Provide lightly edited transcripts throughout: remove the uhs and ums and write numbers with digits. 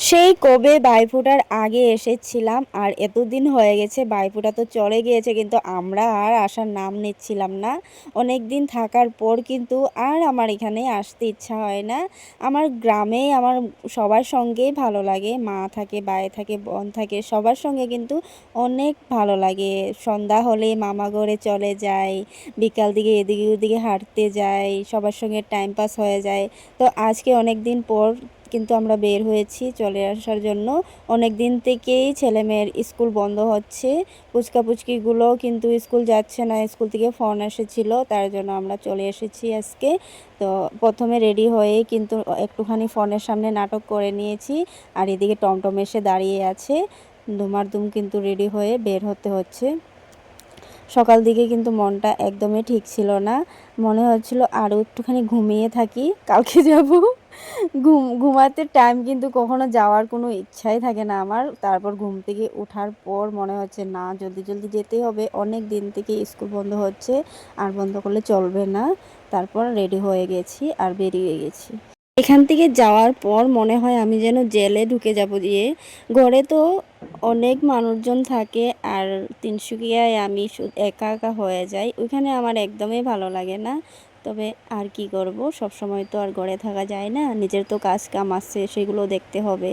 সেই কবে ভাইফোঁটার আগে এসেছিলাম আর এতদিন হয়ে গেছে, ভাইফোঁটা তো চলে গিয়েছে কিন্তু আমরা আর আসার নাম নিচ্ছিলাম না। অনেক দিন থাকার পর কিন্তু আর আমার এখানে আসতে ইচ্ছা হয় না। আমার গ্রামে আমার সবার সঙ্গেই ভালো লাগে, মা থাকে, ভাই থাকে, বোন থাকে, সবার সঙ্গে কিন্তু অনেক ভালো লাগে। সন্ধ্যা হলে মামা ঘরে চলে যাই, বিকাল দিকে এদিকে ওদিকে হাঁটতে যাই, সবার সঙ্গে টাইম পাস হয়ে যায়। তো আজকে অনেক দিন পর কিন্তু আমরা বের হয়েছি চলে আসার জন্য। অনেক দিন থেকেই ছেলেমেয়ের স্কুল বন্ধ হচ্ছে, পুচকিগুলো কিন্তু স্কুল যাচ্ছে না, স্কুল থেকে ফোন এসেছিল, তার জন্য আমরা চলে এসেছি আজকে। তো প্রথমে রেডি হয়ে কিন্তু একটুখানি ফোনের সামনে নাটক করে নিয়েছি, আর এদিকে টমটম এসে দাঁড়িয়ে আছে। দুমারদুম কিন্তু রেডি হয়ে বের হতে হচ্ছে। সকাল দিকে কিন্তু মনটা একদমই ঠিক ছিল না, মনে হচ্ছিল আরও একটুখানি ঘুমিয়ে থাকি, কালকে যাব। ঘুমাতে টাইম কিন্তু কখনো যাওয়ার কোনো ইচ্ছাই থাকে না আমার। তারপর ঘুম থেকে ওঠার পর মনে হচ্ছে না, জলদি জলদি যেতেই হবে, অনেক দিন থেকে স্কুল বন্ধ হচ্ছে, আর বন্ধ করলে চলবে না। তারপর রেডি হয়ে গেছি আর বেরিয়ে গেছি। এখান থেকে যাওয়ার পর মনে হয় আমি যেন জেলে ঢুকে যাব দিয়ে। ঘরে তো অনেক মানুষজন থাকে, আর তিনসুকিয়ায় আমি একা একা হয়ে যাই, ওইখানে আমার একদমই ভালো লাগে না। তবে আর কি করব, সব সময় তো আর ঘরে থাকা যায় না, নিজের তো কাজ কাম আছে, সেগুলো দেখতে হবে।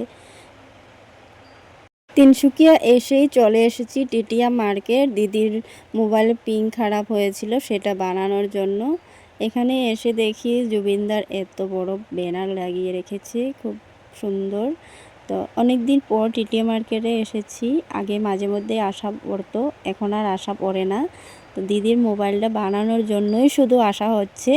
তিনসুকিয়া এসেই চলে এসেছি টিটিয়া মার্কেট। দিদির মোবাইলে পিং খারাপ হয়েছিল, সেটা বানানোর জন্য। এখানে এসে দেখি জুবিনদার এত বড় ব্যানার লাগিয়ে রেখেছে, খুব সুন্দর। তো অনেক দিন পর টিটিয়া মার্কেটে এসেছি, আগে মাঝে মধ্যে আসা পড়তো, এখন আর আসা পড়ে না। তো দিদির মোবাইলটা বানানোর জন্যই শুধু আসা হচ্ছে।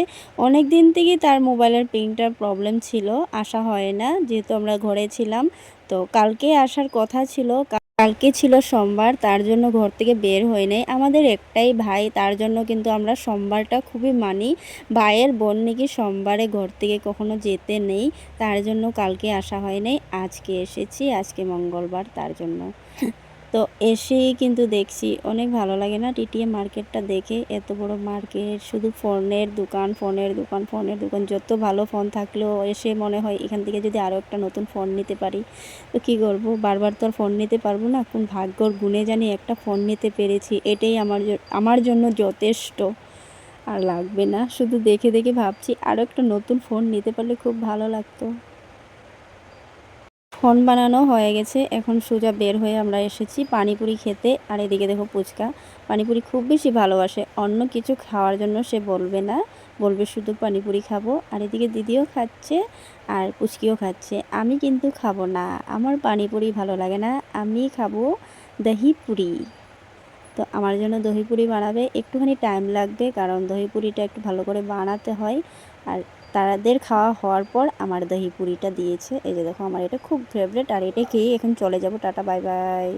অনেক দিন থেকেই তার মোবাইলের পিংটার প্রবলেম ছিল, আসা হয় না, যেহেতু আমরা ঘরে ছিলাম। তো কালকে আসার কথা ছিল, কালকে ছিল সোমবার, তার জন্য ঘর থেকে বের হই নাই। আমাদের একটাই ভাই, তার জন্য কিন্তু আমরা সোমবারটা খুবই মানি। ভাইয়ের বোন নাকি সোমবারে ঘর থেকে কখনো যেতে নেই, তার জন্য কালকে আসা হয় নাই, আজকে এসেছি, আজকে মঙ্গলবার, তার জন্য। তো এসেই কিন্তু দেখছি অনেক ভালো লাগে না টিটিএম মার্কেটটা দেখে, এত বড় মার্কেট, শুধু ফোনের দোকান, ফোনের দোকান, ফোনের দোকান। যত ভালো ফোন থাকলেও এসে মনে হয় এখান থেকে যদি আরও একটা নতুন ফোন নিতে পারি। তো কী করবো, বারবার তো আর ফোন নিতে পারবো না, কোন ভাগ্যর গুণে জানি একটা ফোন নিতে পেরেছি, এটাই আমার জন্য যথেষ্ট। আর লাগবে না, শুধু দেখে দেখে ভাবছি আরও একটা নতুন ফোন নিতে পারলে খুব ভালো লাগতো। ফোন বানানো হয়ে গেছে, এখন সোজা বের হয়ে আমরা এসেছি পানিপুরি খেতে। আর এদিকে দেখো পুচকা পানিপুরি খুব বেশি ভালোবাসে, অন্য কিছু খাওয়ার জন্য সে বলবে না, বলবে শুধু পানিপুরি খাবো। আর এদিকে দিদিও খাচ্ছে আর পুচকিও খাচ্ছে, আমি কিন্তু খাবো না, আমার পানিপুরি ভালো লাগে না, আমি খাবো দহি পুরি। তো আমার জন্য দহি পুরি বানাবে, একটুখানি টাইম লাগবে, কারণ দহি পুরিটা একটু ভালো করে বানাতে হয়। আর তাদের খাওয়া হওয়ার পর আমার দহি পুরিটা দিয়েছে, এই যে দেখো আমার এটা খুব ফেভারিট, আর এটা খেয়েই এখন চলে যাব, টাটা বাই বাই।